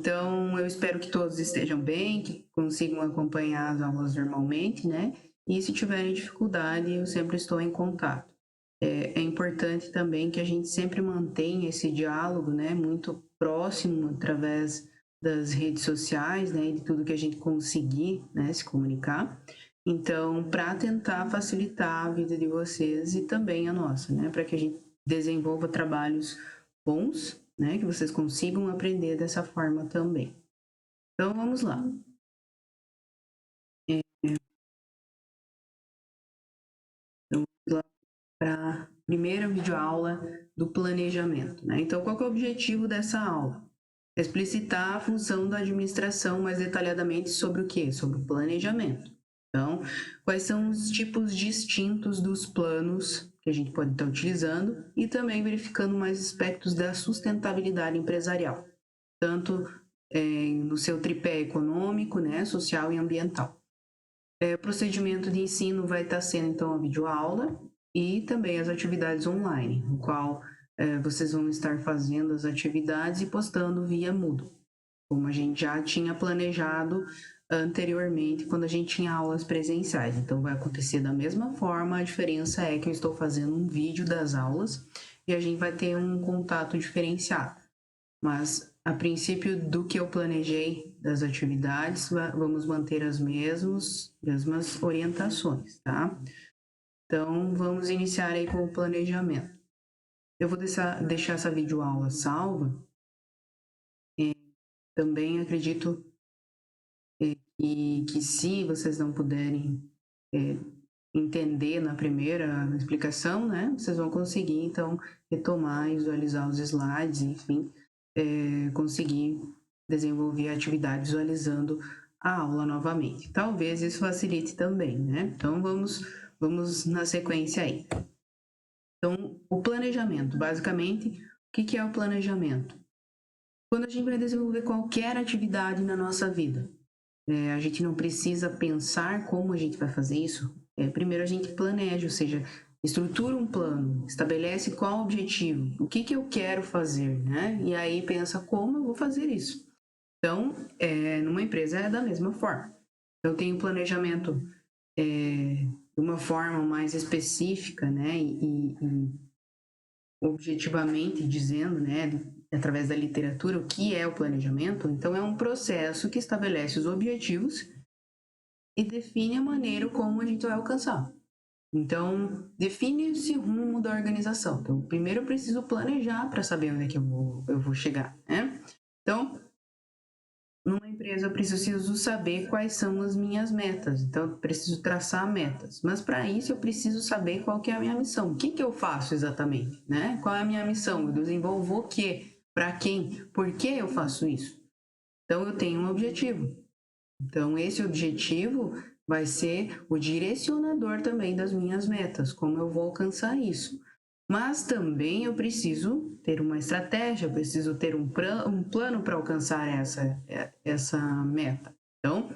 Então, eu espero que todos estejam bem, que consigam acompanhar as aulas normalmente, né? E se tiverem dificuldade, eu sempre estou em contato. É importante também que a gente sempre mantenha esse diálogo, né? Muito próximo através das redes sociais, né? E de tudo que a gente conseguir, né? Se comunicar. Então, para tentar facilitar a vida de vocês e também a nossa, né? Para que a gente desenvolva trabalhos bons, né? Que vocês consigam aprender dessa forma também. Então, vamos lá. Então, vamos lá para a primeira videoaula do planejamento, né? Então, qual que é o objetivo dessa aula? Explicitar a função da administração mais detalhadamente sobre o quê? Sobre o planejamento. Então, quais são os tipos distintos dos planos que a gente pode estar utilizando e também verificando mais aspectos da sustentabilidade empresarial, tanto no seu tripé econômico, né, social e ambiental. O procedimento de ensino vai estar sendo, então, a videoaula e também as atividades online, no qual vocês vão estar fazendo as atividades e postando via Moodle, como a gente já tinha planejado anteriormente, quando a gente tinha aulas presenciais. Então, vai acontecer da mesma forma, a diferença é que eu estou fazendo um vídeo das aulas e a gente vai ter um contato diferenciado. Mas, a princípio, do que eu planejei das atividades, vamos manter as mesmas orientações, tá? Então, vamos iniciar aí com o planejamento. Eu vou deixar essa videoaula salva. Também acredito que se vocês não puderem entender na primeira explicação, né, vocês vão conseguir, então, retomar e visualizar os slides, enfim, conseguir desenvolver a atividade visualizando a aula novamente. Talvez isso facilite também, né? Então, vamos na sequência aí. Então, o planejamento, basicamente, o que é o planejamento? Quando a gente vai desenvolver qualquer atividade na nossa vida, a gente não precisa pensar como a gente vai fazer isso. Primeiro a gente planeja, ou seja, estrutura um plano, estabelece qual o objetivo, o que eu quero fazer, né? E aí pensa como eu vou fazer isso. Então, numa empresa é da mesma forma. Eu tenho planejamento de uma forma mais específica, né? E objetivamente dizendo, né, através da literatura, o que é o planejamento. Então, é um processo que estabelece os objetivos e define a maneira como a gente vai alcançar. Então, define esse rumo da organização. Então, primeiro eu preciso planejar para saber onde é que eu vou chegar, né? Então, numa empresa eu preciso saber quais são as minhas metas. Então, eu preciso traçar metas. Mas para isso eu preciso saber qual que é a minha missão. O que eu faço exatamente, né? Qual é a minha missão? Eu desenvolvo o quê? Para quem? Por que eu faço isso? Então, eu tenho um objetivo. Então, esse objetivo vai ser o direcionador também das minhas metas, como eu vou alcançar isso. Mas também eu preciso ter uma estratégia, eu preciso ter um plano para alcançar essa meta. Então,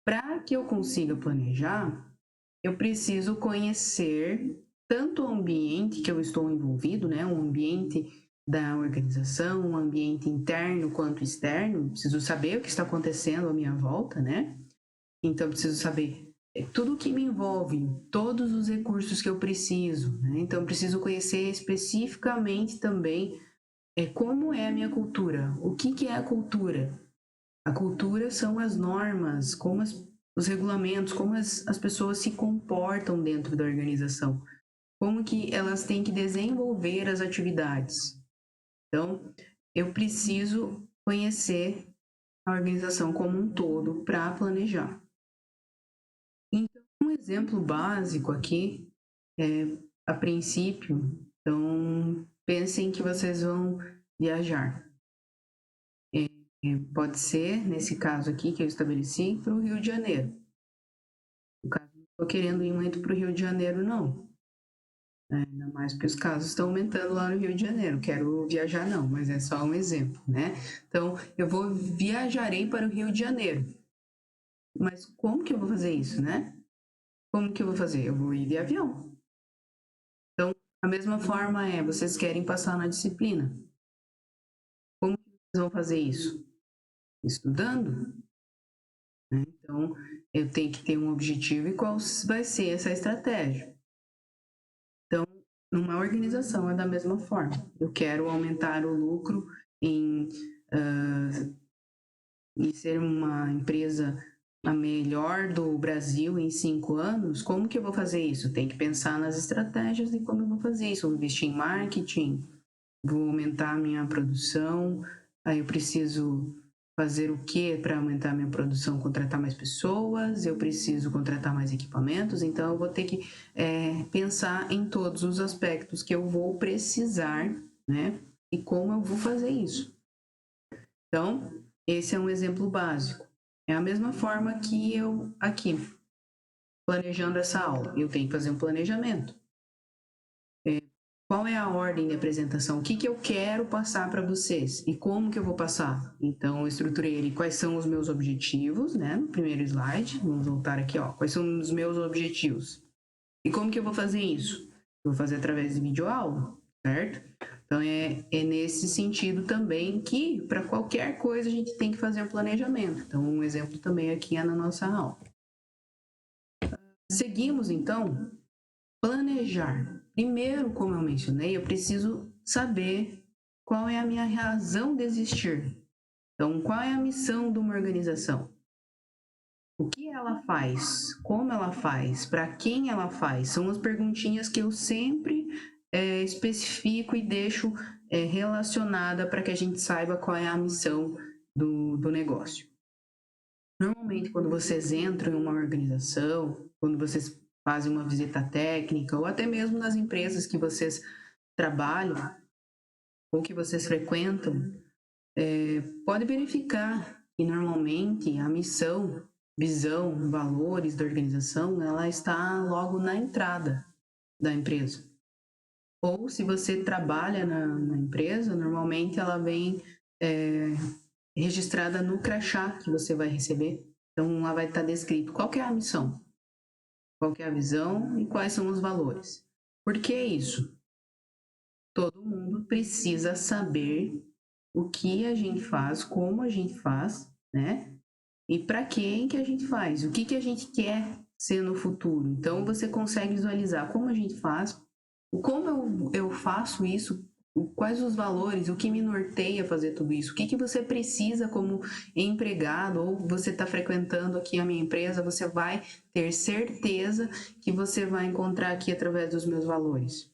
para que eu consiga planejar, eu preciso conhecer tanto o ambiente que eu estou envolvido, né, o ambiente da organização, o ambiente interno quanto externo, preciso saber o que está acontecendo à minha volta, né? Então, preciso saber tudo o que me envolve, todos os recursos que eu preciso, né? Então, preciso conhecer especificamente também como é a minha cultura, o que é a cultura. A cultura são as normas, como os regulamentos, como as pessoas se comportam dentro da organização, como que elas têm que desenvolver as atividades. Então, eu preciso conhecer a organização como um todo para planejar. Então, um exemplo básico aqui a princípio, então pensem que vocês vão viajar. Pode ser, nesse caso aqui que eu estabeleci, para o Rio de Janeiro. No caso, não estou querendo ir muito para o Rio de Janeiro, não. Ainda mais porque os casos estão aumentando lá no Rio de Janeiro. Quero viajar, não, mas é só um exemplo, né? Então, viajarei para o Rio de Janeiro. Mas como que eu vou fazer isso, né? Como que eu vou fazer? Eu vou ir de avião. Então, a mesma forma vocês querem passar na disciplina. Como que vocês vão fazer isso? Estudando, né? Então, eu tenho que ter um objetivo e qual vai ser essa estratégia. Então, numa organização é da mesma forma. Eu quero aumentar o lucro em ser uma empresa a melhor do Brasil em 5 anos. Como que eu vou fazer isso? Tem que pensar nas estratégias de como eu vou fazer isso. Vou investir em marketing, vou aumentar a minha produção, aí eu preciso fazer o que para aumentar a minha produção? Contratar mais pessoas, eu preciso contratar mais equipamentos, então eu vou ter que pensar em todos os aspectos que eu vou precisar, né? E como eu vou fazer isso. Então, esse é um exemplo básico. É a mesma forma que eu aqui, planejando essa aula, eu tenho que fazer um planejamento. Qual é a ordem de apresentação? O que eu quero passar para vocês e como que eu vou passar? Então, eu estruturei ele quais são os meus objetivos, né? No primeiro slide, vamos voltar aqui, ó. Quais são os meus objetivos? E como que eu vou fazer isso? Eu vou fazer através de videoaula, certo? Então, é nesse sentido também que, para qualquer coisa, a gente tem que fazer um planejamento. Então, um exemplo também aqui é na nossa aula. Seguimos, então, planejar. Primeiro, como eu mencionei, eu preciso saber qual é a minha razão de existir. Então, qual é a missão de uma organização? O que ela faz? Como ela faz? Para quem ela faz? São as perguntinhas que eu sempre especifico e deixo relacionada para que a gente saiba qual é a missão do negócio. Normalmente, quando vocês entram em uma organização, quando vocês fazem uma visita técnica, ou até mesmo nas empresas que vocês trabalham ou que vocês frequentam, pode verificar que normalmente a missão, visão, valores da organização, ela está logo na entrada da empresa. Ou se você trabalha na empresa, normalmente ela vem registrada no crachá que você vai receber. Então, lá vai estar descrito qual que é a missão, qual que é a visão e quais são os valores. Por que isso? Todo mundo precisa saber o que a gente faz, como a gente faz, né? E para quem que a gente faz, o que a gente quer ser no futuro. Então, você consegue visualizar como a gente faz, como eu faço isso, quais os valores, o que me norteia fazer tudo isso, o que você precisa como empregado, ou você está frequentando aqui a minha empresa, você vai ter certeza que você vai encontrar aqui através dos meus valores.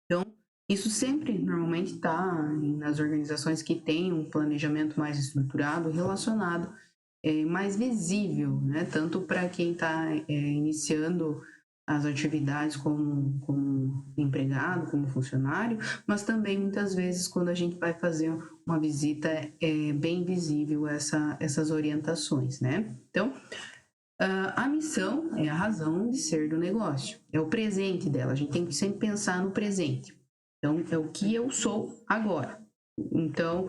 Então, isso sempre, normalmente, está nas organizações que têm um planejamento mais estruturado, relacionado, mais visível, né? Tanto para quem está iniciando as atividades como empregado, como funcionário, mas também muitas vezes quando a gente vai fazer uma visita é bem visível essas orientações, né? Então, a missão é a razão de ser do negócio, é o presente dela, a gente tem que sempre pensar no presente. Então, é o que eu sou agora. Então,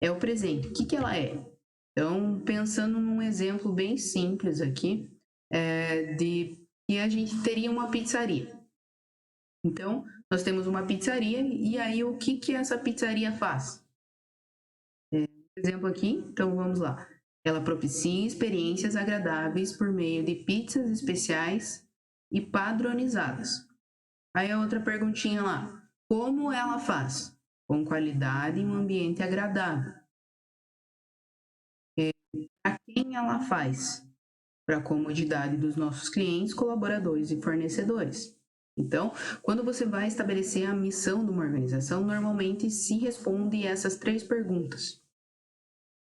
é o presente. O que ela é? Então, pensando num exemplo bem simples aqui, de que a gente teria uma pizzaria. Então, nós temos uma pizzaria e aí o que essa pizzaria faz? Exemplo aqui, então vamos lá. Ela propicia experiências agradáveis por meio de pizzas especiais e padronizadas. Aí a outra perguntinha lá. Como ela faz? Com qualidade e um ambiente agradável. Para quem ela faz? Para a comodidade dos nossos clientes, colaboradores e fornecedores. Então, quando você vai estabelecer a missão de uma organização, normalmente se responde essas 3 perguntas.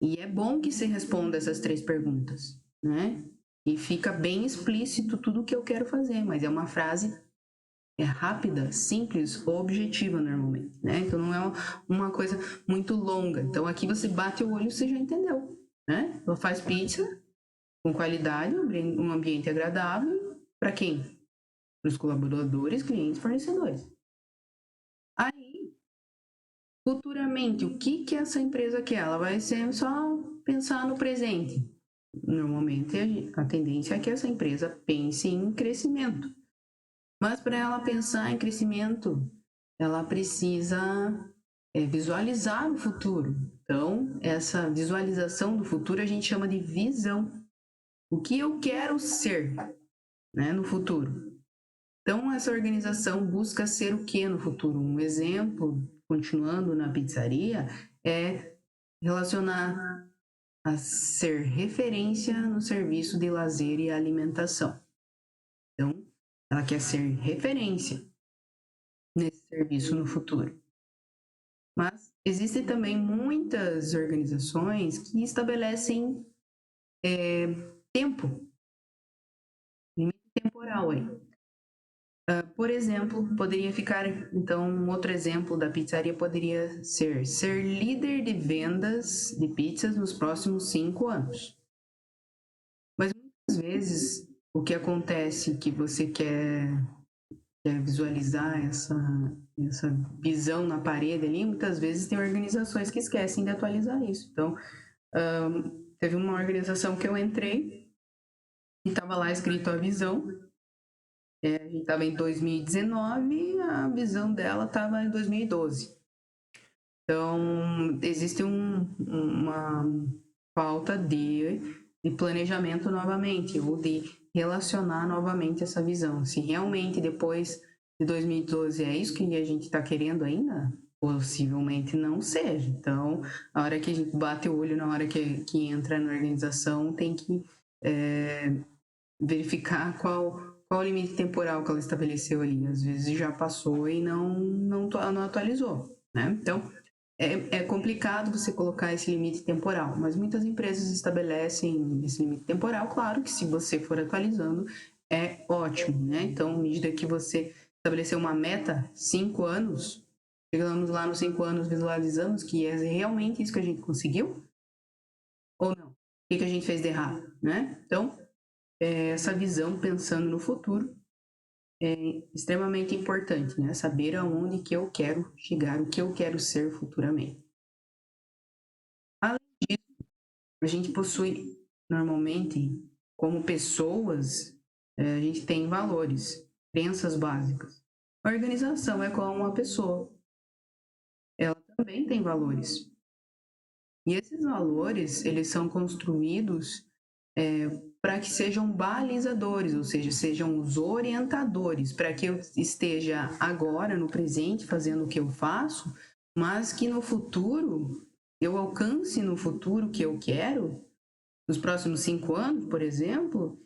E é bom que se responda essas 3 perguntas, né? E fica bem explícito tudo o que eu quero fazer, mas é uma frase rápida, simples, objetiva normalmente, né? Então não é uma coisa muito longa. Então aqui você bate o olho e você já entendeu, né? Ela faz pizza com qualidade, um ambiente agradável, para quem? Para os colaboradores, clientes, fornecedores. Aí, futuramente, o que essa empresa quer? Ela vai ser só pensar no presente. Normalmente, a tendência é que essa empresa pense em crescimento. Mas para ela pensar em crescimento, ela precisa visualizar o futuro. Então, essa visualização do futuro a gente chama de visão. O que eu quero ser, né, no futuro. Então, essa organização busca ser o que no futuro? Um exemplo, continuando na pizzaria, é relacionar a ser referência no serviço de lazer e alimentação. Então, ela quer ser referência nesse serviço no futuro. Mas existem também muitas organizações que estabelecem tempo, limite temporal aí. Por exemplo, poderia ficar, então, um outro exemplo da pizzaria poderia ser líder de vendas de pizzas nos próximos 5 anos. Mas muitas vezes o que acontece que você quer visualizar essa visão na parede ali, muitas vezes tem organizações que esquecem de atualizar isso. Então, teve uma organização que eu entrei e estava lá escrito a visão. A gente estava em 2019, a visão dela estava em 2012. Então, existe uma falta de planejamento novamente, ou de relacionar novamente essa visão. Se realmente depois de 2012 é isso que a gente está querendo ainda, possivelmente não seja. Então, a hora que a gente bate o olho, na hora que entra na organização, tem que verificar qual o limite temporal que ela estabeleceu ali. Às vezes já passou e não atualizou, né? Então, é complicado você colocar esse limite temporal, mas muitas empresas estabelecem esse limite temporal. Claro que se você for atualizando, é ótimo, né? Então, à medida que você estabeleceu uma meta, 5 anos, chegamos lá nos 5 anos, visualizamos que é realmente isso que a gente conseguiu ou não? O que a gente fez de errado, né? Então, essa visão pensando no futuro é extremamente importante, né? Saber aonde que eu quero chegar, o que eu quero ser futuramente. Além disso, a gente possui, normalmente, como pessoas, a gente tem valores, crenças básicas. A organização é como uma pessoa. Ela também tem valores. E esses valores, eles são construídos para que sejam balizadores, ou seja, sejam os orientadores, para que eu esteja agora, no presente, fazendo o que eu faço, mas que no futuro, eu alcance no futuro o que eu quero, nos próximos 5 anos, por exemplo,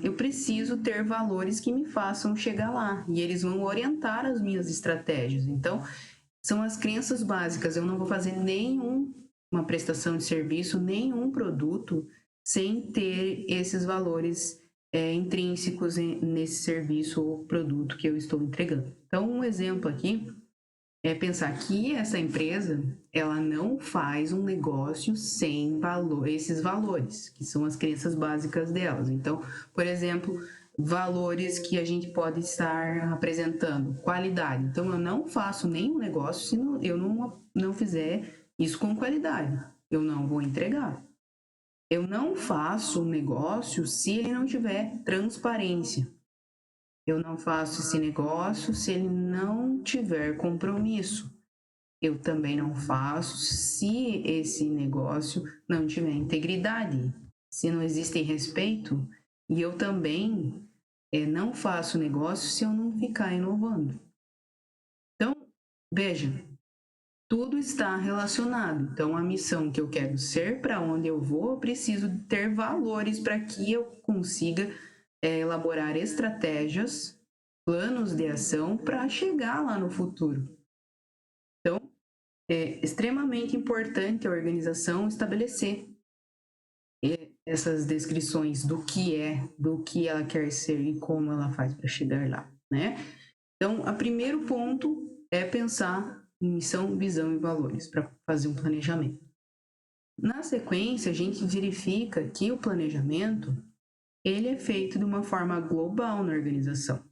eu preciso ter valores que me façam chegar lá, e eles vão orientar as minhas estratégias. Então, são as crenças básicas. Eu não vou fazer uma prestação de serviço, nenhum produto sem ter esses valores intrínsecos nesse serviço ou produto que eu estou entregando. Então, um exemplo aqui é pensar que essa empresa, ela não faz um negócio sem esses valores, que são as crenças básicas delas. Então, por exemplo, valores que a gente pode estar apresentando, qualidade. Então, eu não faço nenhum negócio se eu não fizer isso com qualidade. Eu não vou entregar. Eu não faço um negócio se ele não tiver transparência. Eu não faço esse negócio se ele não tiver compromisso. Eu também não faço se esse negócio não tiver integridade, se não existe respeito. E eu também não faço negócio se eu não ficar inovando. Então, veja, tudo está relacionado. Então, a missão que eu quero ser, para onde eu vou, eu preciso ter valores para que eu consiga elaborar estratégias, planos de ação para chegar lá no futuro. Então, é extremamente importante a organização estabelecer essas descrições do que ela quer ser e como ela faz para chegar lá, né? Então, o primeiro ponto é pensar em missão, visão e valores para fazer um planejamento. Na sequência, a gente verifica que o planejamento ele é feito de uma forma global na organização.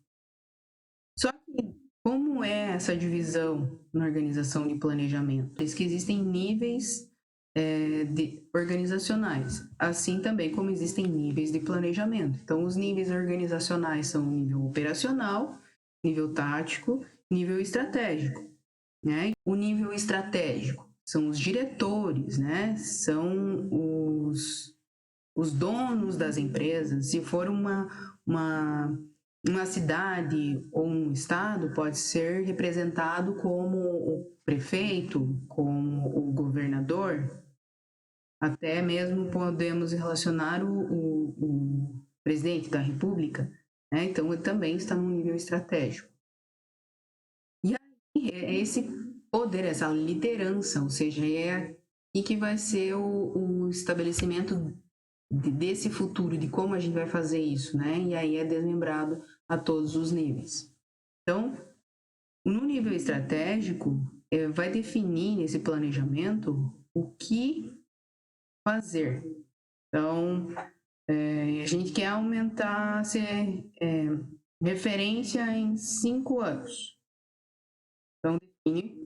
Só que como é essa divisão na organização de planejamento? Diz que existem níveis organizacionais, assim também como existem níveis de planejamento. Então, os níveis organizacionais são o nível operacional, nível tático, nível estratégico. Né? O nível estratégico são os diretores, né? São os donos das empresas. Se for uma cidade ou um estado, pode ser representado como o prefeito, como o governador, até mesmo podemos relacionar o presidente da República, né? Então, ele também está no nível estratégico. E aí, é esse poder, essa liderança, ou seja, é e que vai ser o estabelecimento desse futuro, de como a gente vai fazer isso, né? E aí é desmembrado a todos os níveis. Então, no nível estratégico, vai definir nesse planejamento o que fazer. Então, a gente quer aumentar, ser referência em 5 anos. Então,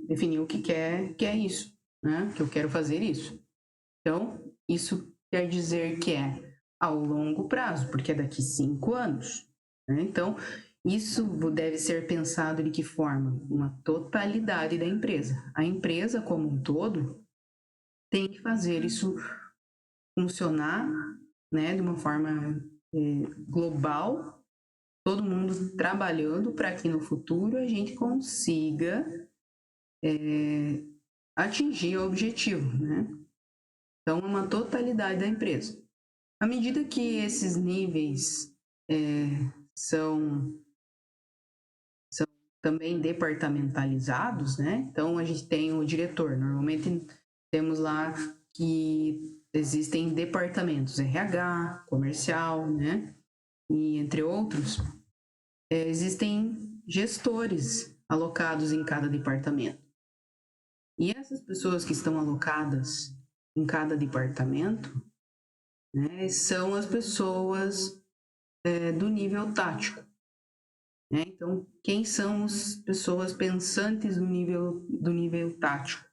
definir o que quer isso, né? Que eu quero fazer isso. Então, isso quer dizer que é ao longo prazo, porque é daqui 5 anos. Né? Então, isso deve ser pensado de que forma? Uma totalidade da empresa. A empresa como um todo tem que fazer isso funcionar, né, de uma forma global, todo mundo trabalhando para que no futuro a gente consiga atingir o objetivo, né? Então, é uma totalidade da empresa. À medida que esses níveis são também departamentalizados, né? Então, a gente tem o diretor. Normalmente, temos lá que existem departamentos, RH, comercial, né? E entre outros, existem gestores alocados em cada departamento. E essas pessoas que estão alocadas em cada departamento, né, são as pessoas do nível tático. Né? Então, quem são as pessoas pensantes do nível tático?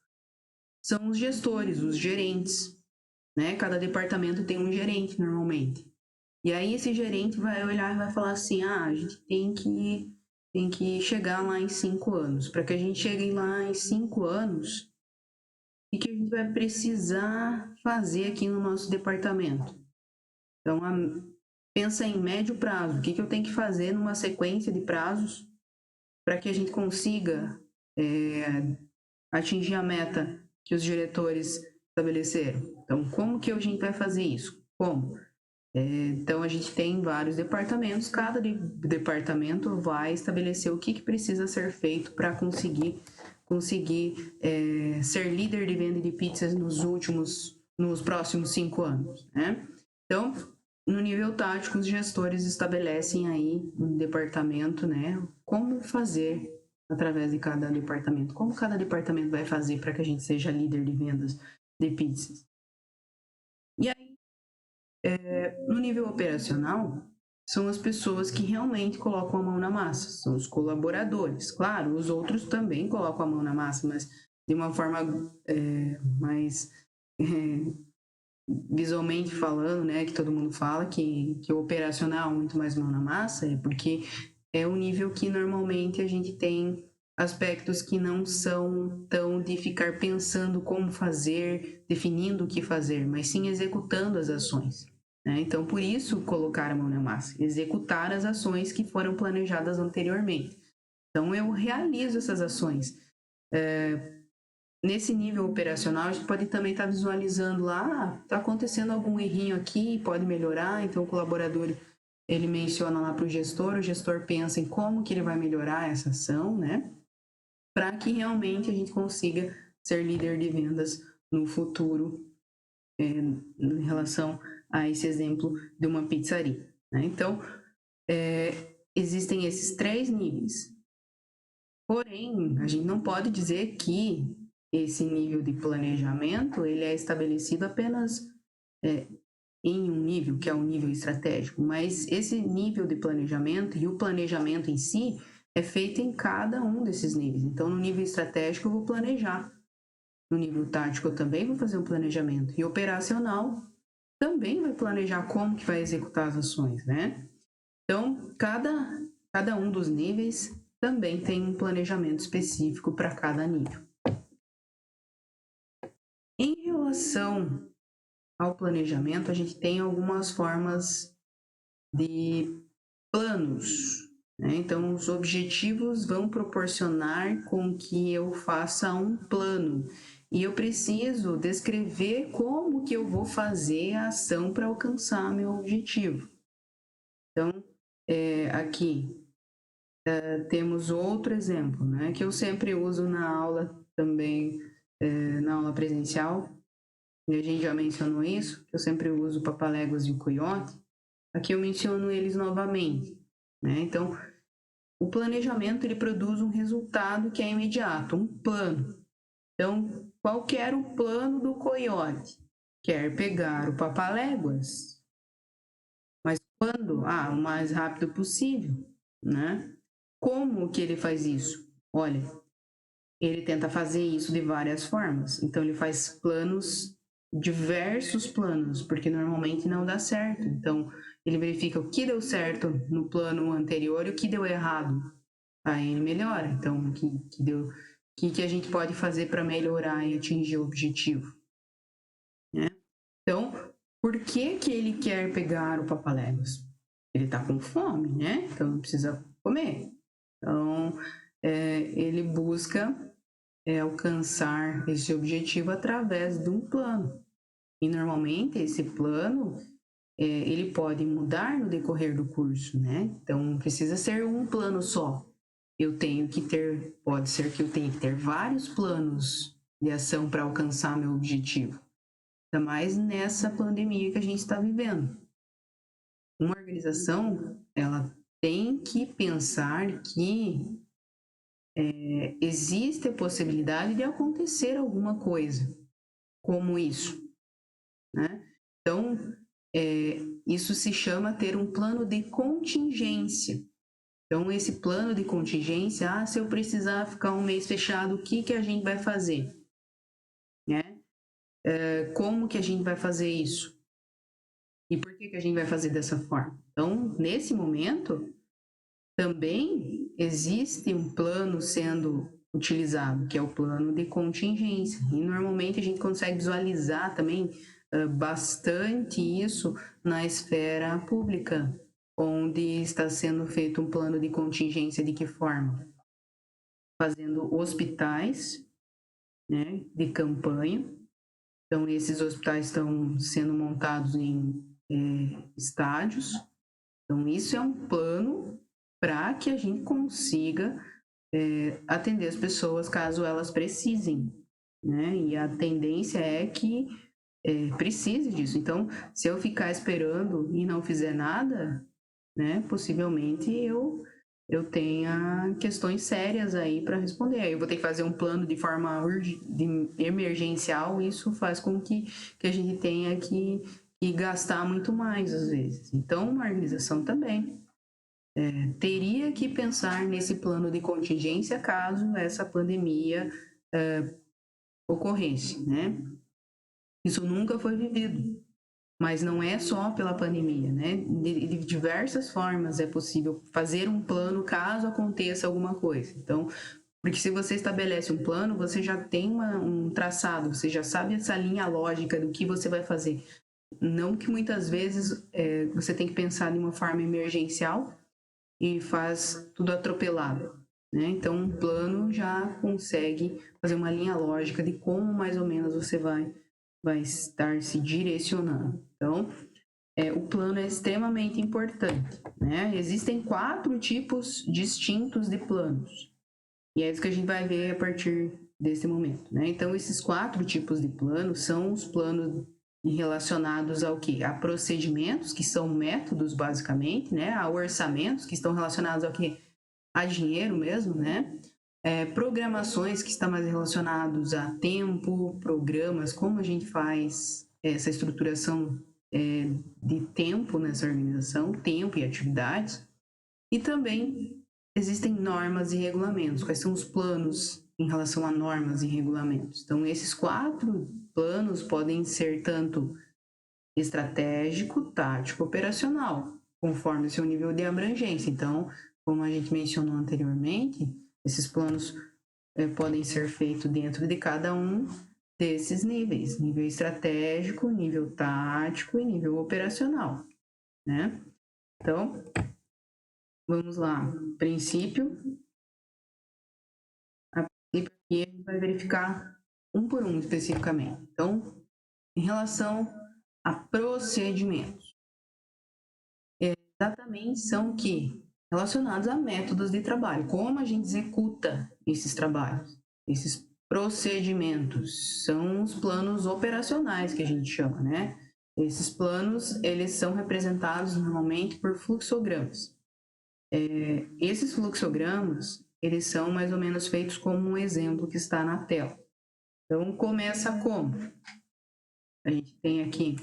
São os gestores, os gerentes. Né? Cada departamento tem um gerente, normalmente. E aí esse gerente vai olhar e vai falar assim, a gente tem que chegar lá em 5 anos. Para que a gente chegue lá em 5 anos, o que a gente vai precisar fazer aqui no nosso departamento? Então, pensa em médio prazo. O que eu tenho que fazer numa sequência de prazos para que a gente consiga atingir a meta que os diretores estabeleceram? Então, como que a gente vai fazer isso? Como? Então, a gente tem vários departamentos, cada departamento vai estabelecer o que precisa ser feito para conseguir ser líder de venda de pizzas nos próximos 5 anos, né? Então, no nível tático, os gestores estabelecem aí um departamento, né? Como fazer através de cada departamento, como cada departamento vai fazer para que a gente seja líder de vendas de pizzas. E aí, no nível operacional, são as pessoas que realmente colocam a mão na massa, são os colaboradores. Claro, os outros também colocam a mão na massa, mas de uma forma mais visualmente falando, né, que todo mundo fala que o operacional é muito mais mão na massa, é porque é o nível que normalmente a gente tem aspectos que não são tão de ficar pensando como fazer, definindo o que fazer, mas sim executando as ações. Né? Então, por isso, colocar a mão na massa, executar as ações que foram planejadas anteriormente. Então, eu realizo essas ações. Nesse nível operacional, a gente pode também estar visualizando lá, está acontecendo algum errinho aqui, pode melhorar, então o colaborador ele menciona lá para o gestor pensa em como que ele vai melhorar essa ação, né? Para que realmente a gente consiga ser líder de vendas no futuro em relação a esse exemplo de uma pizzaria. Né? Então, existem esses 3 níveis. Porém, a gente não pode dizer que esse nível de planejamento ele é estabelecido apenas em um nível, que é o nível estratégico, mas esse nível de planejamento e o planejamento em si é feito em cada um desses níveis. Então, no nível estratégico, eu vou planejar. No nível tático, eu também vou fazer um planejamento. E operacional, também vai planejar como que vai executar as ações, né? Então, cada um dos níveis também tem um planejamento específico para cada nível. relação ao planejamento, a gente tem algumas formas de planos, né? Então, os objetivos vão proporcionar com que eu faça um plano. E eu preciso descrever como que eu vou fazer a ação para alcançar meu objetivo. Então, aqui temos outro exemplo, né, que eu sempre uso na aula também, na aula presencial, e a gente já mencionou isso, que eu sempre uso o Papaléguas e o Coiote. Aqui eu menciono eles novamente, né? Então, o planejamento ele produz um resultado que é imediato, um plano. Então, qual que era o plano do coiote? Quer pegar o papaléguas. Mas quando? O mais rápido possível, né? Como que ele faz isso? Olha, ele tenta fazer isso de várias formas. Então, ele faz planos, diversos planos, porque normalmente não dá certo. Então, ele verifica o que deu certo no plano anterior e o que deu errado. Aí ele melhora. Então, o que deu, que a gente pode fazer para melhorar e atingir o objetivo, né? Então, por que que ele quer pegar o papaléguas? Ele está com fome, né? Então, precisa comer. Então, ele busca alcançar esse objetivo através de um plano. E, normalmente, esse plano, ele pode mudar no decorrer do curso, né? Então, não precisa ser um plano só. Pode ser que eu tenha que ter vários planos de ação para alcançar meu objetivo. Ainda mais nessa pandemia que a gente está vivendo. Uma organização, ela tem que pensar que existe a possibilidade de acontecer alguma coisa como isso, né? Então, isso se chama ter um plano de contingência. Então, esse plano de contingência, se eu precisar ficar um mês fechado, o que a gente vai fazer? Né? Como que a gente vai fazer isso? E por que a gente vai fazer dessa forma? Então, nesse momento, também existe um plano sendo utilizado, que é o plano de contingência. E normalmente a gente consegue visualizar também bastante isso na esfera pública, onde está sendo feito um plano de contingência de que forma? Fazendo hospitais, né, de campanha. Então, esses hospitais estão sendo montados em estádios. Então, isso é um plano para que a gente consiga atender as pessoas caso elas precisem, né? E a tendência é que precise disso. Então, se eu ficar esperando e não fizer nada, né, possivelmente eu tenha questões sérias aí para responder. Aí eu vou ter que fazer um plano de forma emergencial, isso faz com que a gente tenha que gastar muito mais às vezes. Então, uma organização também teria que pensar nesse plano de contingência caso essa pandemia ocorresse, né? Isso nunca foi vivido, mas não é só pela pandemia, né? De diversas formas é possível fazer um plano caso aconteça alguma coisa. Então, porque se você estabelece um plano, você já tem um traçado, você já sabe essa linha lógica do que você vai fazer. Não que muitas vezes você tem que pensar de uma forma emergencial e faz tudo atropelado, né? Então, um plano já consegue fazer uma linha lógica de como mais ou menos você vai estar se direcionando. Então, o plano é extremamente importante, né? Existem 4 tipos distintos de planos. E é isso que a gente vai ver a partir desse momento, né? Então, esses 4 tipos de planos são os planos relacionados ao quê? A procedimentos, que são métodos, basicamente, né? A orçamentos, que estão relacionados ao quê? A dinheiro mesmo, né? Programações, que estão mais relacionados a tempo, programas, como a gente faz essa estruturação de tempo nessa organização, tempo e atividades. E também existem normas e regulamentos. Quais são os planos em relação a normas e regulamentos? Então, esses 4 planos podem ser tanto estratégico, tático, operacional, conforme o seu nível de abrangência. Então, como a gente mencionou anteriormente, esses planos podem ser feitos dentro de cada um desses níveis, nível estratégico, nível tático e nível operacional, né? Então, vamos lá. Princípio. A princípio aqui a gente vai verificar um por um especificamente. Então, em relação a procedimentos, exatamente são que relacionados a métodos de trabalho, como a gente executa esses trabalhos, esses procedimentos, são os planos operacionais que a gente chama, né? Esses planos, eles são representados normalmente por fluxogramas. Esses fluxogramas, eles são mais ou menos feitos como um exemplo que está na tela. Então, começa como? A gente tem aqui...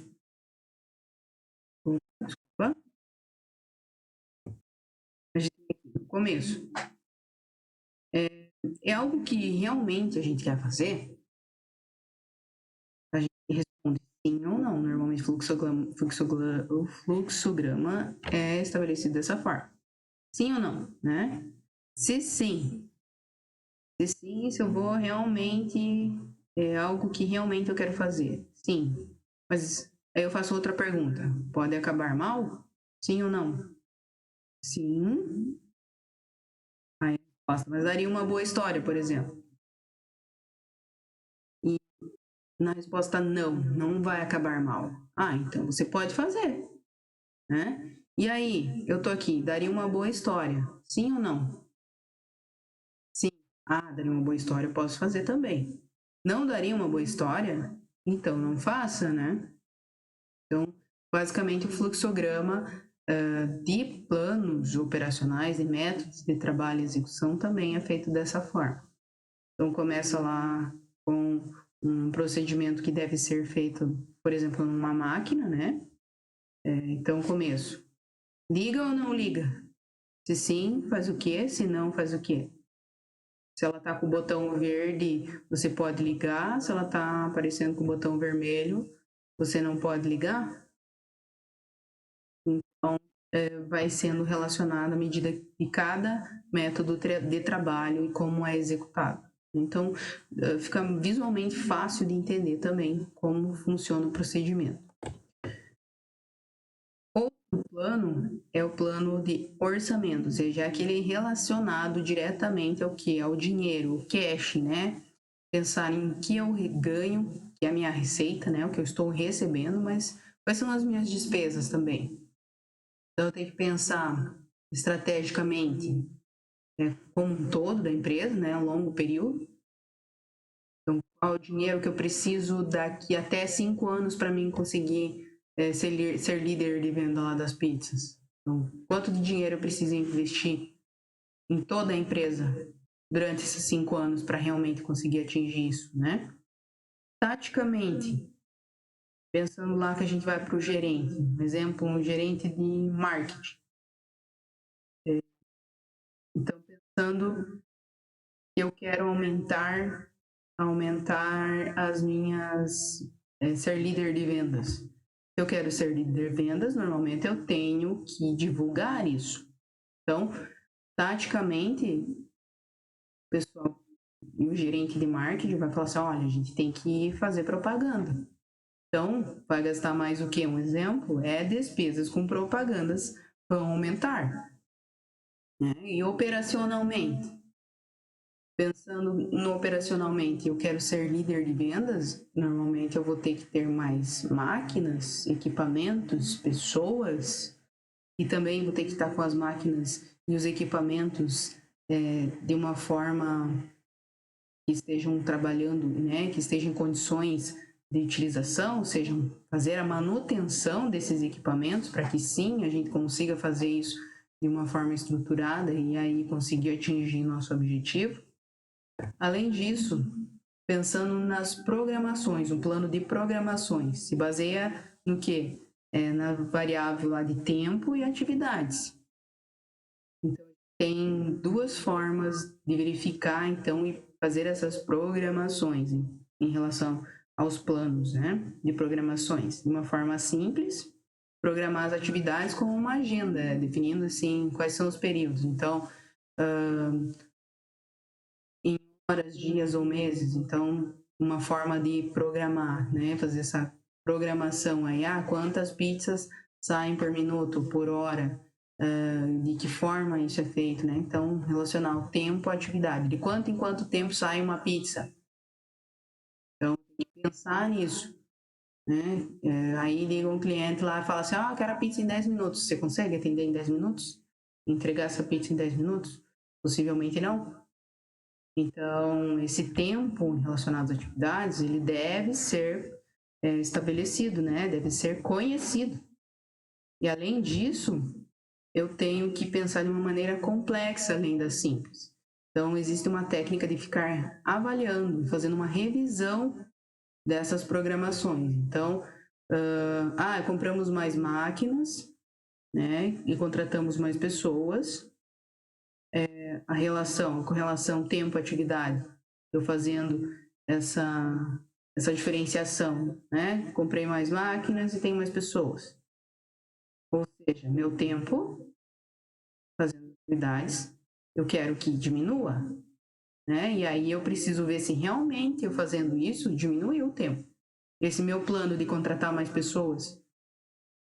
Desculpa. A gente tem aqui o começo. É algo que realmente a gente quer fazer? A gente responde sim ou não. Normalmente o fluxograma é estabelecido dessa forma. Sim ou não, né? Se sim, se eu vou realmente... É algo que realmente eu quero fazer. Sim. Mas aí eu faço outra pergunta. Pode acabar mal? Sim ou não? Sim. Aí eu faço, mas daria uma boa história, por exemplo. E na resposta não, não vai acabar mal. Ah, então você pode fazer, né? E aí, eu tô aqui, daria uma boa história. Sim ou não? Sim. Ah, daria uma boa história, eu posso fazer também. Não daria uma boa história? Então não faça, né? Então, basicamente, o fluxograma de planos operacionais e métodos de trabalho e execução também é feito dessa forma. Então, começa lá com um procedimento que deve ser feito, por exemplo, numa máquina, né? Então, começo. Liga ou não liga? Se sim, faz o quê? Se não, faz o quê? Se ela está com o botão verde, você pode ligar. Se ela está aparecendo com o botão vermelho, você não pode ligar. Então, vai sendo relacionado à medida de cada método de trabalho e como é executado. Então, fica visualmente fácil de entender também como funciona o procedimento. Outro plano é o plano de orçamento, ou seja, aquele relacionado diretamente ao que? Ao dinheiro, o cash, né? Pensar em que eu ganho, que é a minha receita, né? O que eu estou recebendo, mas quais são as minhas despesas também. Então, eu tenho que pensar estrategicamente como um todo da empresa, né, a longo período. Então, qual é o dinheiro que eu preciso daqui até 5 anos para mim conseguir ser líder de venda lá das pizzas? Então, quanto de dinheiro eu preciso investir em toda a empresa durante esses 5 anos para realmente conseguir atingir isso, né? Taticamente, pensando lá que a gente vai para o gerente, por exemplo, um gerente de marketing. Então, pensando que eu quero aumentar as minhas... ser líder de vendas. Se eu quero ser líder de vendas, normalmente eu tenho que divulgar isso. Então, taticamente, o pessoal e o gerente de marketing vai falar assim, olha, a gente tem que fazer propaganda. Então, vai gastar mais o quê? Um exemplo é despesas com propagandas vão aumentar. Né? E operacionalmente, pensando no operacionalmente, eu quero ser líder de vendas, normalmente eu vou ter que ter mais máquinas, equipamentos, pessoas, e também vou ter que estar com as máquinas e os equipamentos de uma forma que estejam trabalhando, né, que estejam em condições de utilização, ou seja, fazer a manutenção desses equipamentos para que sim, a gente consiga fazer isso de uma forma estruturada e aí conseguir atingir nosso objetivo. Além disso, pensando nas programações, um plano de programações, se baseia no quê? Na variável lá de tempo e atividades. Então, tem duas formas de verificar, então, e fazer essas programações em relação aos planos, né, de programações. De uma forma simples, programar as atividades com uma agenda, definindo, assim, quais são os períodos. Então, em horas, dias ou meses. Então, uma forma de programar, né? Fazer essa programação aí, quantas pizzas saem por minuto, por hora, de que forma isso é feito, né? Então, relacionar o tempo à atividade, de quanto em quanto tempo sai uma pizza. Então, tem que pensar nisso, né? Aí liga um cliente lá e fala assim, eu quero a pizza em 10 minutos. Você consegue atender em 10 minutos? Entregar essa pizza em 10 minutos? Possivelmente não. Então, esse tempo relacionado às atividades, ele deve ser estabelecido, né? Deve ser conhecido. E, além disso, eu tenho que pensar de uma maneira complexa, além da simples. Então, existe uma técnica de ficar avaliando, fazendo uma revisão dessas programações. Então, compramos mais máquinas, né? E contratamos mais pessoas. A correlação tempo-atividade, eu fazendo essa diferenciação, né? Comprei mais máquinas e tenho mais pessoas. Ou seja, meu tempo fazendo atividades, eu quero que diminua, né? E aí eu preciso ver se realmente eu fazendo isso diminuiu o tempo. Esse meu plano de contratar mais pessoas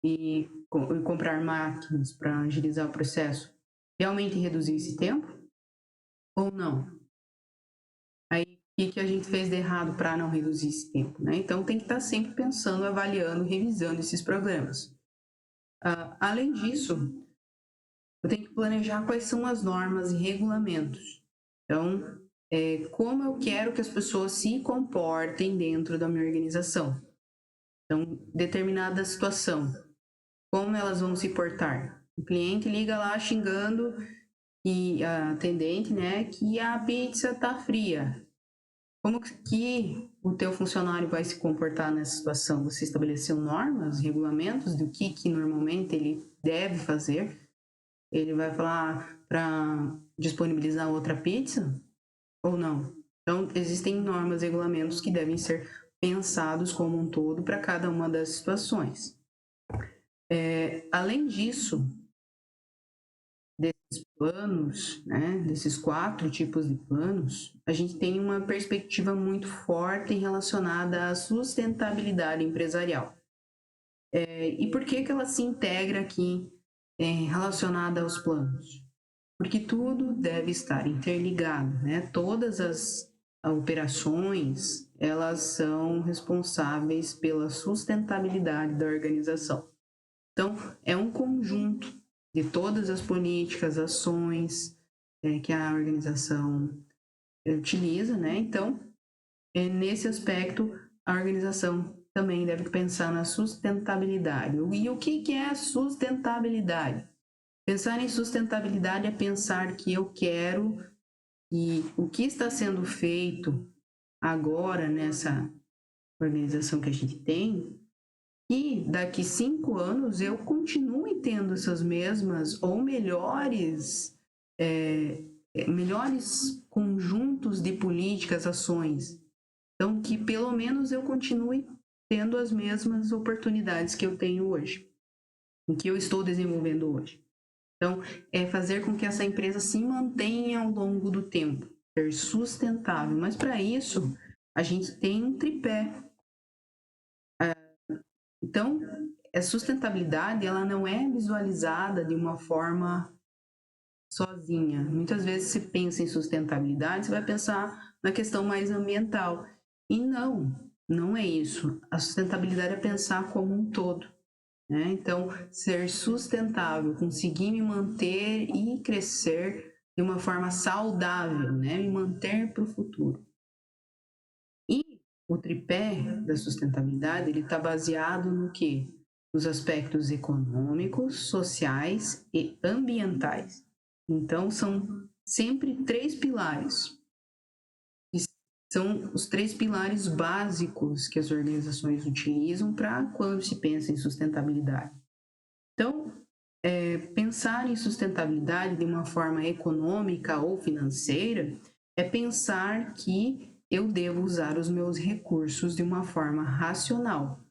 e comprar máquinas para agilizar o processo realmente reduziu esse tempo ou não? Aí, o que a gente fez de errado para não reduzir esse tempo, né? Então, tem que estar sempre pensando, avaliando, revisando esses programas. Além disso, eu tenho que planejar quais são as normas e regulamentos. Então, como eu quero que as pessoas se comportem dentro da minha organização. Então, determinada situação, como elas vão se portar? O cliente liga lá xingando e a atendente, né, que a pizza tá fria. Como que o teu funcionário vai se comportar nessa situação? Você estabeleceu normas, regulamentos do que normalmente ele deve fazer? Ele vai falar para disponibilizar outra pizza ou não? Então, existem normas, regulamentos que devem ser pensados como um todo para cada uma das situações. Além disso, desses planos, né, desses 4 tipos de planos, a gente tem uma perspectiva muito forte relacionada à sustentabilidade empresarial. E por que ela se integra aqui relacionada aos planos? Porque tudo deve estar interligado, né? Todas as operações, elas são responsáveis pela sustentabilidade da organização. Então, é um conjunto de todas as políticas, ações que a organização utiliza, né? Então, nesse aspecto, a organização também deve pensar na sustentabilidade. E o que é a sustentabilidade? Pensar em sustentabilidade é pensar que eu quero que o que está sendo feito agora nessa organização que a gente tem, e daqui 5 anos eu continue tendo essas mesmas ou melhores conjuntos de políticas, ações. Então, que pelo menos eu continue tendo as mesmas oportunidades que eu tenho hoje, em que eu estou desenvolvendo hoje. Então, é fazer com que essa empresa se mantenha ao longo do tempo, ser sustentável. Mas para isso, a gente tem um tripé. Então, a sustentabilidade, ela não é visualizada de uma forma sozinha. Muitas vezes você pensa em sustentabilidade, você vai pensar na questão mais ambiental. E não é isso. A sustentabilidade é pensar como um todo. Né? Então, ser sustentável, conseguir me manter e crescer de uma forma saudável, né? Me manter para o futuro. E o tripé da sustentabilidade, ele está baseado no quê? Nos aspectos econômicos, sociais e ambientais. Então, são sempre 3 pilares. São os 3 pilares básicos que as organizações utilizam para quando se pensa em sustentabilidade. Então, pensar em sustentabilidade de uma forma econômica ou financeira é pensar que eu devo usar os meus recursos de uma forma racional,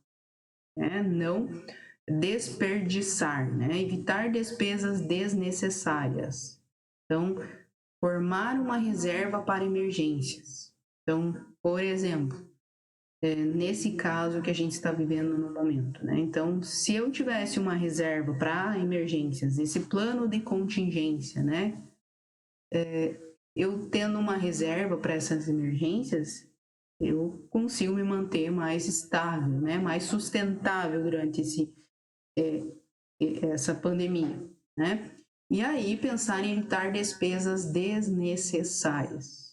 né? Não desperdiçar, né? Evitar despesas desnecessárias. Então, formar uma reserva para emergências. Então, por exemplo, nesse caso que a gente está vivendo no momento, né? Então, se eu tivesse uma reserva para emergências, esse plano de contingência, né? Eu tendo uma reserva para essas emergências, eu consigo me manter mais estável, né? Mais sustentável durante essa pandemia, né? E aí pensar em evitar despesas desnecessárias.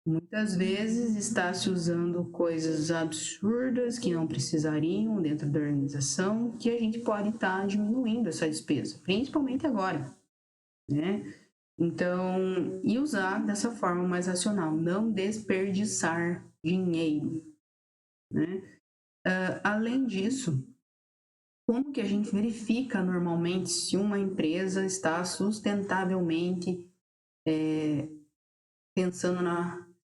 Muitas vezes está se usando coisas absurdas que não precisariam dentro da organização, que a gente pode estar diminuindo essa despesa, principalmente agora, né? Então, e usar dessa forma mais racional, não desperdiçar dinheiro, né? Além disso, como que a gente verifica normalmente se uma empresa está sustentavelmente pensando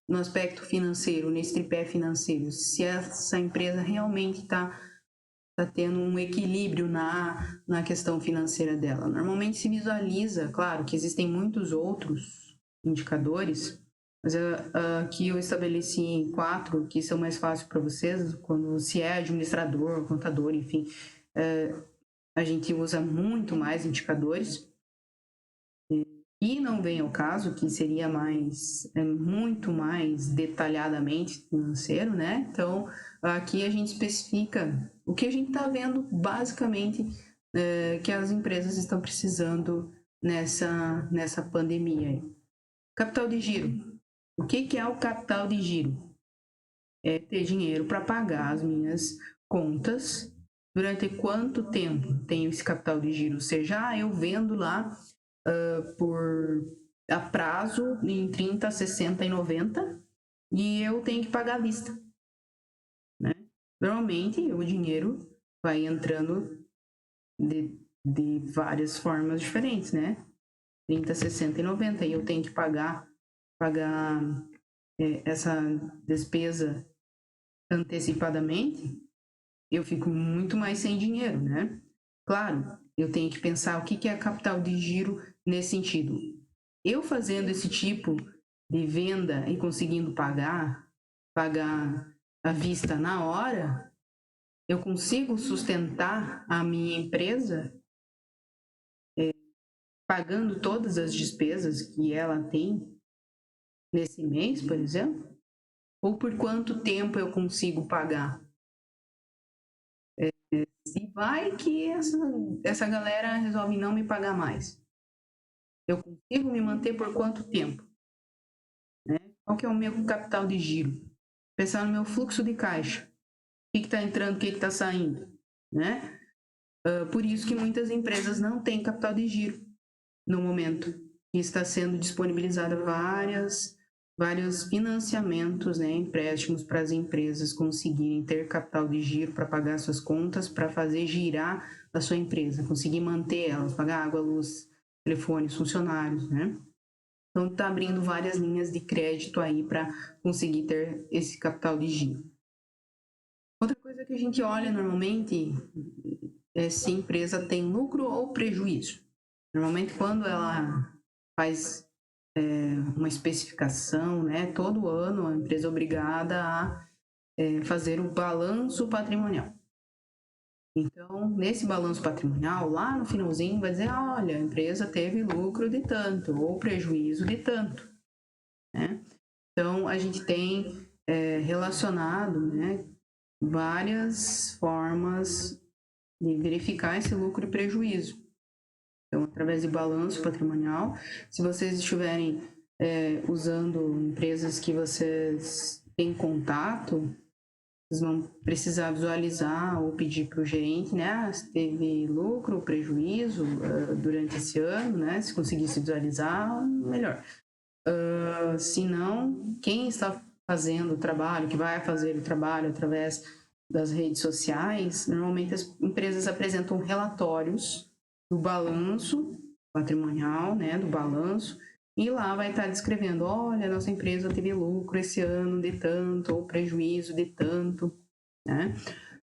no aspecto financeiro, nesse tripé financeiro, se essa empresa realmente está tendo um equilíbrio na questão financeira dela? Normalmente se visualiza, claro que existem muitos outros indicadores, mas aqui eu estabeleci 4 que são mais fáceis para vocês, quando se é administrador, contador, enfim, a gente usa muito mais indicadores. E não vem ao caso, que seria muito mais detalhadamente financeiro, né? Então, aqui a gente especifica o que a gente está vendo, basicamente, que as empresas estão precisando nessa pandemia. Capital de giro. O que é o capital de giro? É ter dinheiro para pagar as minhas contas. Durante quanto tempo tenho esse capital de giro? Ou seja, eu vendo lá por a prazo em 30, 60 e 90 e eu tenho que pagar à vista, né? Normalmente o dinheiro vai entrando de várias formas diferentes, né? 30, 60 e 90 e eu tenho que pagar essa despesa antecipadamente, eu fico muito mais sem dinheiro, né? Claro, eu tenho que pensar o que é capital de giro nesse sentido. Eu fazendo esse tipo de venda e conseguindo pagar à vista na hora, eu consigo sustentar a minha empresa pagando todas as despesas que ela tem nesse mês, por exemplo? Ou por quanto tempo eu consigo pagar? Se vai que essa galera resolve não me pagar mais, eu consigo me manter por quanto tempo? Né? Qual que é o meu capital de giro? Pensar no meu fluxo de caixa. O que está entrando, o que está saindo? Né? Por isso que muitas empresas não têm capital de giro no momento. E está sendo disponibilizada vários financiamentos, né, empréstimos para as empresas conseguirem ter capital de giro para pagar suas contas, para fazer girar a sua empresa, conseguir manter elas, pagar água, luz, telefones, funcionários, né? Então, está abrindo várias linhas de crédito aí para conseguir ter esse capital de giro. Outra coisa que a gente olha normalmente é se a empresa tem lucro ou prejuízo. Normalmente, quando ela faz uma especificação, né, todo ano a empresa é obrigada a fazer o balanço patrimonial. Então, nesse balanço patrimonial, lá no finalzinho vai dizer, olha, a empresa teve lucro de tanto ou prejuízo de tanto, né? Então, a gente tem relacionado, né, várias formas de verificar esse lucro e prejuízo. Então, através de balanço patrimonial, se vocês estiverem usando empresas que vocês têm contato, vocês vão precisar visualizar ou pedir para o gerente, né, se teve lucro ou prejuízo durante esse ano, né, se conseguisse visualizar, melhor. Se não, quem está fazendo o trabalho, que vai fazer o trabalho através das redes sociais, normalmente as empresas apresentam relatórios do balanço patrimonial, né, do balanço, e lá vai estar descrevendo, olha, nossa empresa teve lucro esse ano de tanto, ou prejuízo de tanto, né?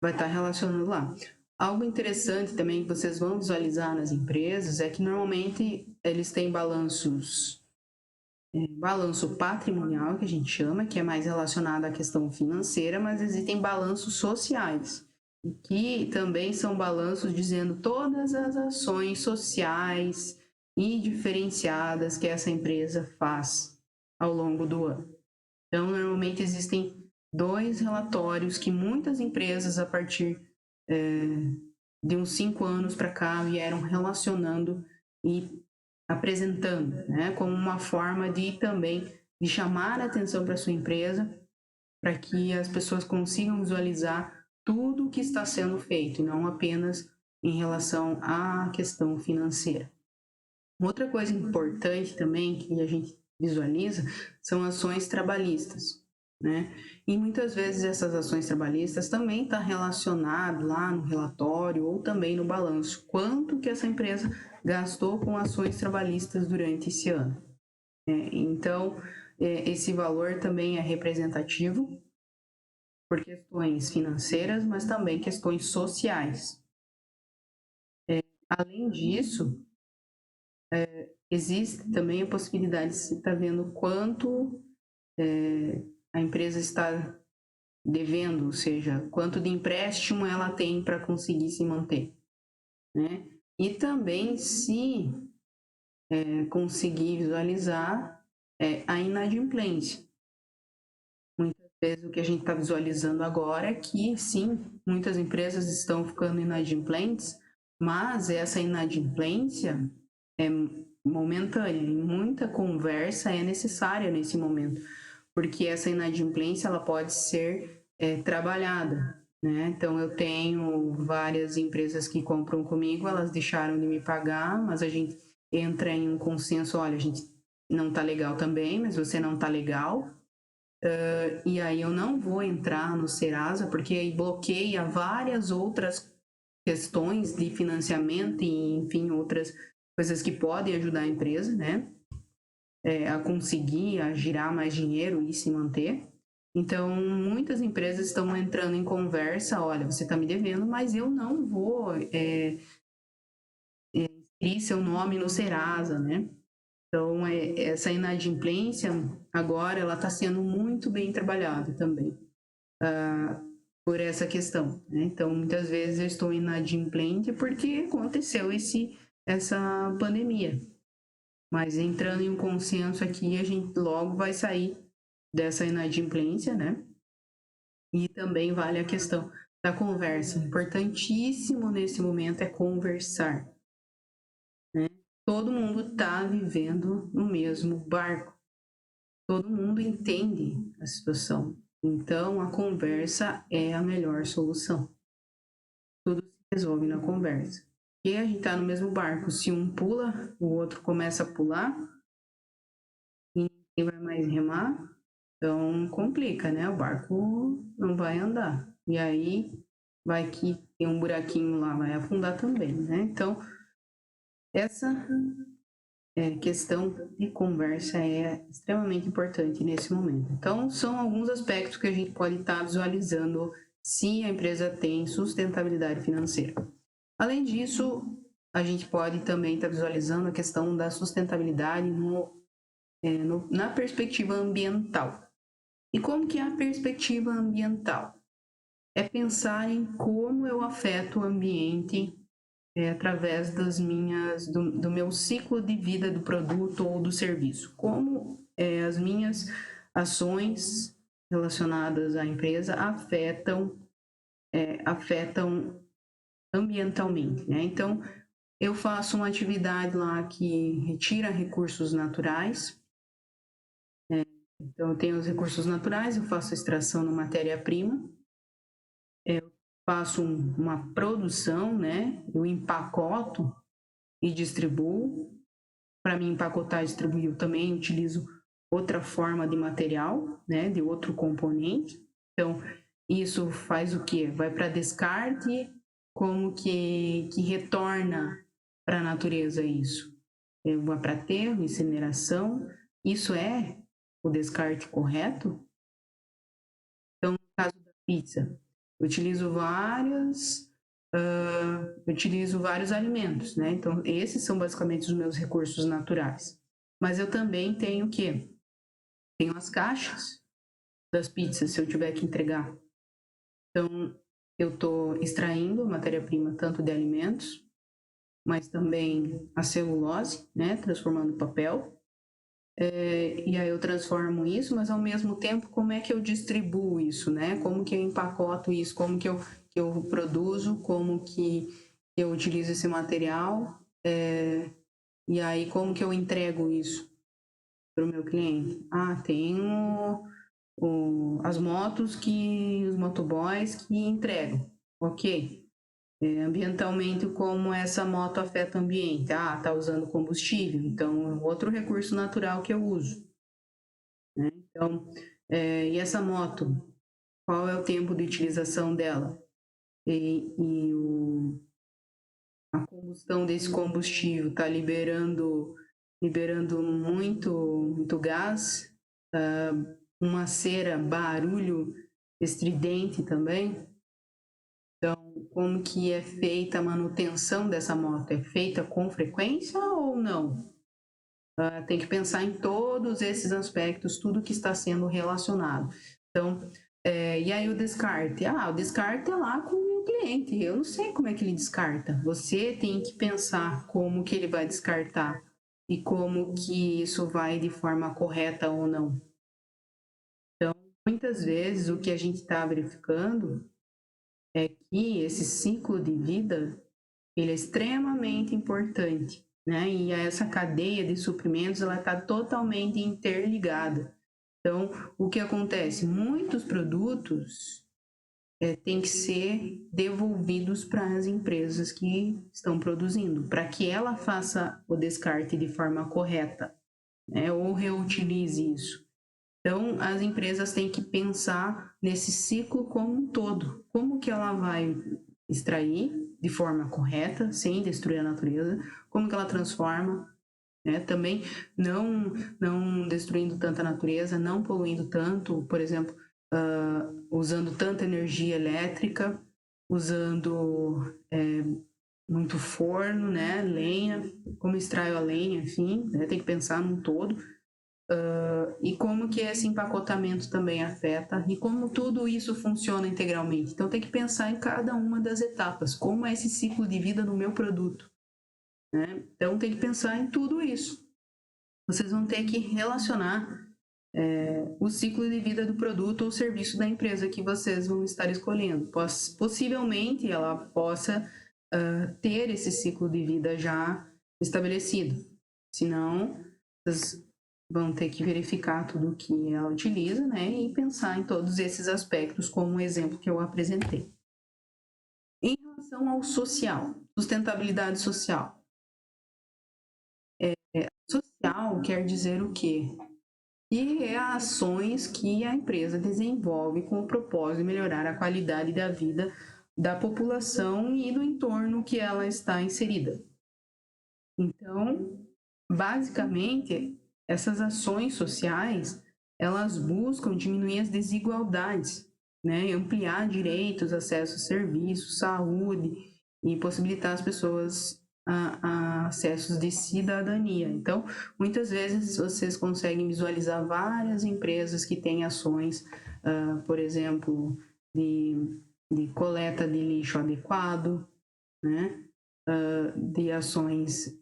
Vai estar relacionando lá. Algo interessante também que vocês vão visualizar nas empresas é que normalmente eles têm balanços balanço patrimonial, que a gente chama, que é mais relacionado à questão financeira, mas existem balanços sociais, que também são balanços dizendo todas as ações sociais e diferenciadas que essa empresa faz ao longo do ano. Então, normalmente existem 2 relatórios que muitas empresas, a partir de uns 5 anos para cá, vieram relacionando e apresentando, né, como uma forma de também de chamar a atenção para sua empresa, para que as pessoas consigam visualizar tudo o que está sendo feito, e não apenas em relação à questão financeira. Outra coisa importante também que a gente visualiza são ações trabalhistas, né? E muitas vezes essas ações trabalhistas também estão relacionadas lá no relatório ou também no balanço, quanto que essa empresa gastou com ações trabalhistas durante esse ano. Então, esse valor também é representativo por questões financeiras, mas também questões sociais. Além disso, existe também a possibilidade de você estar vendo quanto a empresa está devendo, ou seja, quanto de empréstimo ela tem para conseguir se manter, né? E também se conseguir visualizar a inadimplência. Muitas vezes o que a gente está visualizando agora é que, sim, muitas empresas estão ficando inadimplentes, mas essa inadimplência é momentânea e muita conversa é necessária nesse momento, porque essa inadimplência ela pode ser trabalhada, né? Então eu tenho várias empresas que compram comigo, elas deixaram de me pagar, mas a gente entra em um consenso, olha, a gente não está legal também, mas você não está legal, e aí eu não vou entrar no Serasa, porque aí bloqueia várias outras questões de financiamento e, enfim, outras coisas que podem ajudar a empresa, né? A conseguir, a girar mais dinheiro e se manter. Então, muitas empresas estão entrando em conversa, olha, você está me devendo, mas eu não vou inscrever seu nome no Serasa, né? Então, essa inadimplência, agora, ela está sendo muito bem trabalhada também, por essa questão, né? Então, muitas vezes eu estou inadimplente porque aconteceu essa pandemia. Mas entrando em um consenso aqui, a gente logo vai sair dessa inadimplência, né? E também vale a questão da conversa. Importantíssimo nesse momento é conversar, né? Todo mundo está vivendo no mesmo barco. Todo mundo entende a situação. Então, a conversa é a melhor solução. Tudo se resolve na conversa. E a gente está no mesmo barco. Se um pula, o outro começa a pular, e ninguém vai mais remar, então complica, né? O barco não vai andar. E aí vai que tem um buraquinho lá, vai afundar também, né? Então, essa questão de conversa é extremamente importante nesse momento. Então, são alguns aspectos que a gente pode estar visualizando se a empresa tem sustentabilidade financeira. Além disso, a gente pode também estar visualizando a questão da sustentabilidade na perspectiva ambiental. E como que é a perspectiva ambiental? É pensar em como eu afeto o ambiente através do meu ciclo de vida do produto ou do serviço. Como as minhas ações relacionadas à empresa afetam ambientalmente, né? Então, eu faço uma atividade lá que retira recursos naturais. Então, eu tenho os recursos naturais, eu faço extração na matéria-prima, eu faço uma produção, né? Eu empacoto e distribuo. Para mim empacotar e distribuir, eu também utilizo outra forma de material, né? De outro componente. Então, isso faz o quê? Vai para descarte, como que retorna para a natureza isso? Vai para aterro, incineração. Isso é o descarte correto? Então, no caso da pizza, eu utilizo vários alimentos, né? Então, esses são basicamente os meus recursos naturais. Mas eu também tenho o quê? Tenho as caixas das pizzas, se eu tiver que entregar. Então, eu estou extraindo matéria-prima tanto de alimentos, mas também a celulose, né, transformando papel. E aí eu transformo isso, mas ao mesmo tempo, como é que eu distribuo isso, né? Como que eu empacoto isso, como que eu produzo, como que eu utilizo esse material, e aí como que eu entrego isso para o meu cliente? Ah, tenho as motos os motoboys que entregam. Ok. Ambientalmente, como essa moto afeta o ambiente? Ah, tá usando combustível, então outro recurso natural que eu uso, né? Então, e essa moto, qual é o tempo de utilização dela? E a combustão desse combustível está liberando muito gás, uma cera, barulho estridente também. Então, como que é feita a manutenção dessa moto? É feita com frequência ou não? Tem que pensar em todos esses aspectos, tudo que está sendo relacionado. Então, e aí o descarte? O descarte é lá com o meu cliente. Eu não sei como é que ele descarta. Você tem que pensar como que ele vai descartar e como que isso vai de forma correta ou não. Então, muitas vezes o que a gente está verificando é que esse ciclo de vida ele é extremamente importante, né? E essa cadeia de suprimentos ela está totalmente interligada. Então, o que acontece? Muitos produtos têm que ser devolvidos para as empresas que estão produzindo, para que ela faça o descarte de forma correta, né? Ou reutilize isso. Então, as empresas têm que pensar nesse ciclo como um todo. Como que ela vai extrair de forma correta, sem destruir a natureza? Como que ela transforma? Né? Também não destruindo tanta natureza, não poluindo tanto, por exemplo, usando tanta energia elétrica, usando muito forno, né? Lenha, como extraio a lenha, enfim, né? Tem que pensar num todo e como que esse empacotamento também afeta e como tudo isso funciona integralmente. Então tem que pensar em cada uma das etapas, como é esse ciclo de vida do meu produto, né? Então tem que pensar em tudo isso. Vocês vão ter que relacionar o ciclo de vida do produto ou serviço da empresa que vocês vão estar escolhendo. Possivelmente ela possa ter esse ciclo de vida já estabelecido. Senão, vocês vão ter que verificar tudo o que ela utiliza, né, e pensar em todos esses aspectos, como o exemplo que eu apresentei. Em relação ao social, sustentabilidade social. Social quer dizer o quê? E é ações que a empresa desenvolve com o propósito de melhorar a qualidade da vida da população e do entorno que ela está inserida. Então, basicamente, essas ações sociais, elas buscam diminuir as desigualdades, né? Ampliar direitos, acesso a serviços, saúde e possibilitar as pessoas a acessos de cidadania. Então, muitas vezes vocês conseguem visualizar várias empresas que têm ações, por exemplo, de coleta de lixo adequado, né? De ações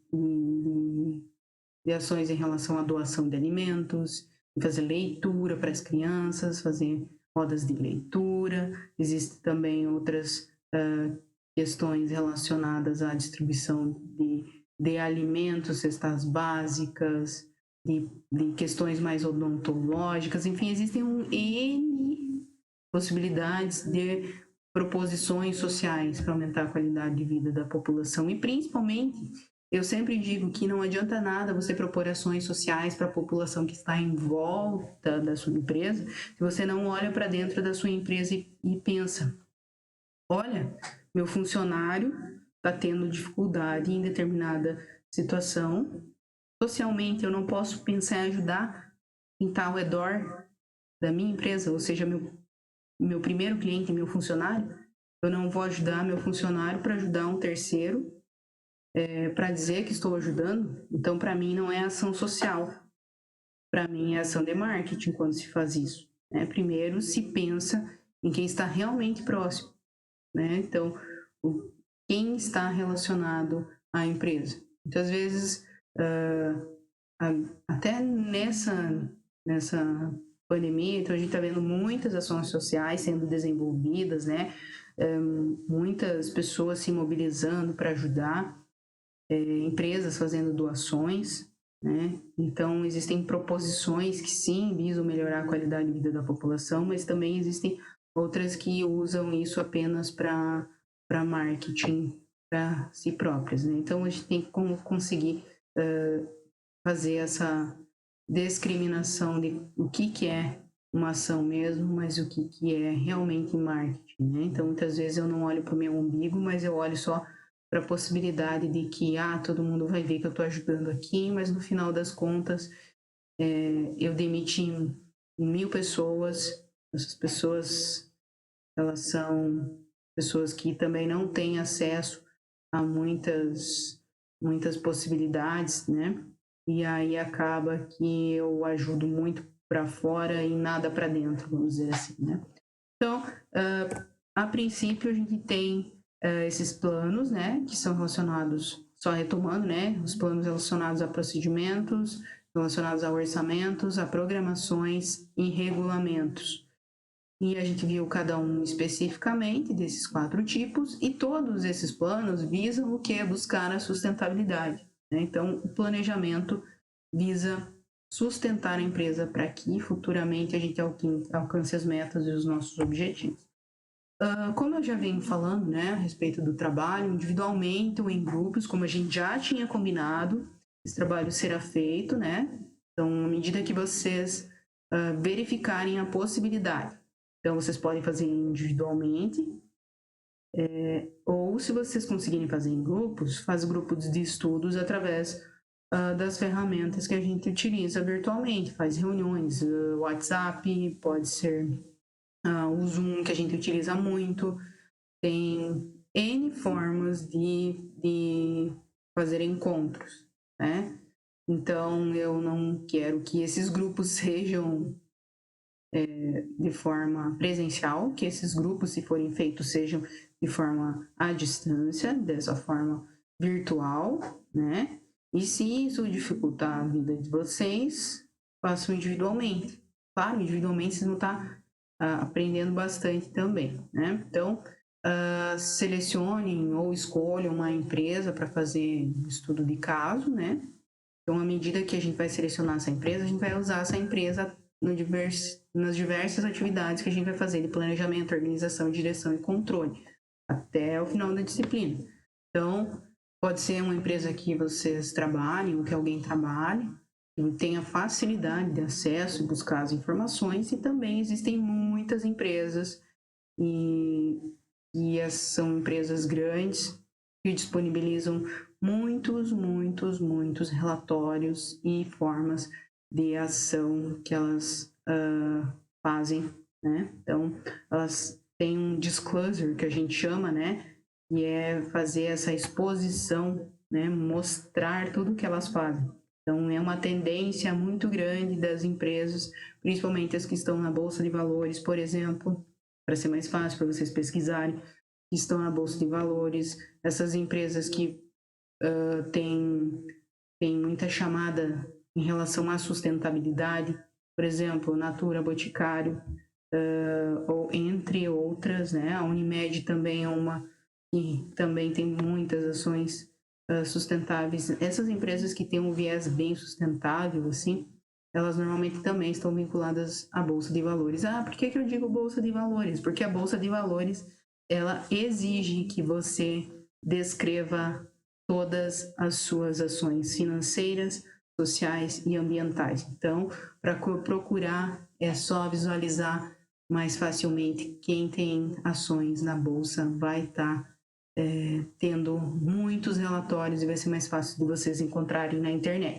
de ações em relação à doação de alimentos, fazer leitura para as crianças, fazer rodas de leitura. Existem também outras questões relacionadas à distribuição de alimentos, cestas básicas, de questões mais odontológicas, enfim, existem um N possibilidades de proposições sociais para aumentar a qualidade de vida da população e principalmente eu sempre digo que não adianta nada você propor ações sociais para a população que está em volta da sua empresa se você não olha para dentro da sua empresa e pensa, olha, meu funcionário está tendo dificuldade em determinada situação, socialmente eu não posso pensar em ajudar quem está ao redor da minha empresa, ou seja, meu primeiro cliente, meu funcionário, eu não vou ajudar meu funcionário para ajudar um terceiro para dizer que estou ajudando, então para mim não é ação social, para mim é ação de marketing quando se faz isso. Né? Primeiro se pensa em quem está realmente próximo, né? Então, quem está relacionado à empresa. Muitas vezes, até nessa pandemia, então a gente está vendo muitas ações sociais sendo desenvolvidas, né? Muitas pessoas se mobilizando para ajudar, empresas fazendo doações, né? Então, existem proposições que sim visam melhorar a qualidade de vida da população, mas também existem outras que usam isso apenas para marketing para si próprias, né? Então, a gente tem como conseguir fazer essa discriminação de o que é uma ação mesmo, mas o que é realmente marketing, né? Então, muitas vezes eu não olho para o meu umbigo, mas eu olho só para a possibilidade de que todo mundo vai ver que eu estou ajudando aqui, mas no final das contas eu demiti 1.000 pessoas. Essas pessoas, elas são pessoas que também não têm acesso a muitas possibilidades, né? E aí acaba que eu ajudo muito para fora e nada para dentro, vamos dizer assim, né? Então, a princípio a gente tem esses planos, né, que são relacionados, só retomando, né, os planos relacionados a procedimentos, relacionados a orçamentos, a programações e regulamentos. E a gente viu cada um especificamente desses 4 tipos, e todos esses planos visam o que? Buscar a sustentabilidade. Né? Então, o planejamento visa sustentar a empresa para que futuramente a gente alcance as metas e os nossos objetivos. Como eu já venho falando, né, a respeito do trabalho, individualmente ou em grupos, como a gente já tinha combinado, esse trabalho será feito, né? Então, à medida que vocês verificarem a possibilidade, então vocês podem fazer individualmente, ou se vocês conseguirem fazer em grupos, faz grupos de estudos através das ferramentas que a gente utiliza virtualmente, faz reuniões, WhatsApp, pode ser o Zoom, que a gente utiliza muito, tem N formas de fazer encontros, né? Então, eu não quero que esses grupos sejam de forma presencial, que esses grupos, se forem feitos, sejam de forma à distância, dessa forma virtual, né? E se isso dificultar a vida de vocês, façam individualmente. Claro, individualmente vocês vão estar aprendendo bastante também, né? Então, selecionem ou escolham uma empresa para fazer um estudo de caso, né? Então, à medida que a gente vai selecionar essa empresa, a gente vai usar essa empresa nas diversas atividades que a gente vai fazer de planejamento, organização, direção e controle, até o final da disciplina. Então, pode ser uma empresa que vocês trabalhem ou que alguém trabalhe, que tenha facilidade de acesso e buscar as informações, e também existem muitas empresas e são empresas grandes que disponibilizam muitos relatórios e formas de ação que elas fazem, né? Então, elas têm um disclosure, que a gente chama, né? E é fazer essa exposição, né? Mostrar tudo que elas fazem. Então, é uma tendência muito grande das empresas, principalmente as que estão na Bolsa de Valores, por exemplo, para ser mais fácil para vocês pesquisarem, que estão na Bolsa de Valores, essas empresas que têm muita chamada em relação à sustentabilidade, por exemplo, Natura, Boticário, ou entre outras, né? A Unimed também é uma que também tem muitas ações sustentáveis. Essas empresas que têm um viés bem sustentável, assim, elas normalmente também estão vinculadas à Bolsa de Valores. Por que eu digo Bolsa de Valores? Porque a Bolsa de Valores, ela exige que você descreva todas as suas ações financeiras, sociais e ambientais. Então, para procurar, é só visualizar mais facilmente. Quem tem ações na Bolsa vai estar tendo muitos relatórios e vai ser mais fácil de vocês encontrarem na internet.